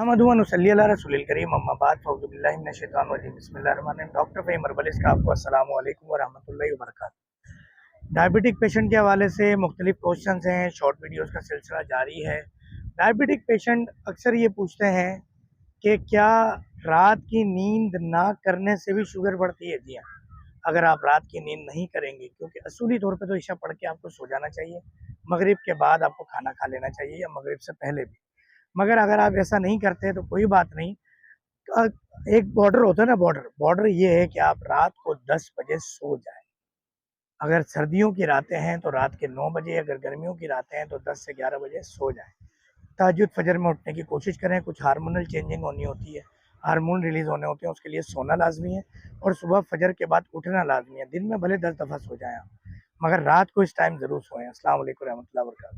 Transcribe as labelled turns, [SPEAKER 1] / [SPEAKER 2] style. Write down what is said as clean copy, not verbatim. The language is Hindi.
[SPEAKER 1] नहमदुहु व नुसल्ली अला रसूलिल करीम अम्मा बाद फ़अऊज़ु बिल्लाहि मिनश शैतानिर रजीम बिस्मिल्लाहिर रहमानिर रहीम। डॉक्टर फ़हीम हर्बलिस्ट का आपको अस्सलामु अलैकुम व रहमतुल्लाहि व बरकातहू। डायबिटिक पेशेंट के हवाले से मुख्तलिफ क्वेश्चंस हैं, शॉर्ट वीडियोस का सिलसिला जारी है। डायबिटिक पेशेंट अक्सर ये पूछते हैं कि क्या रात की नींद ना करने से भी शुगर बढ़ती है? जी हाँ, अगर आप रात की नींद नहीं करेंगे, क्योंकि असूली तौर पे तो इशा पढ़ के आपको सो जाना चाहिए, मगरिब के बाद आपको खाना खा लेना चाहिए या मगरिब से पहले भी। मगर अगर आप ऐसा नहीं करते तो कोई बात नहीं। एक बॉर्डर होता है ना, बॉर्डर ये है कि आप रात को 10 बजे सो जाएं। अगर सर्दियों की रातें हैं तो रात के 9 बजे, अगर गर्मियों की रातें हैं तो 10 से 11 बजे सो जाएं। तहज्जुद फजर में उठने की कोशिश करें। कुछ हार्मोनल चेंजिंग होनी होती है, हार्मोन रिलीज होने होते हैं, उसके लिए सोना लाजमी है और सुबह फजर के बाद उठना लाजमी है। दिन में भले 10 दफ़ा सो जाएं आप, मगर रात को इस टाइम ज़रूर सोएं। अस्सलाम वालेकुम रहमतुल्लाहि व बरकातहू।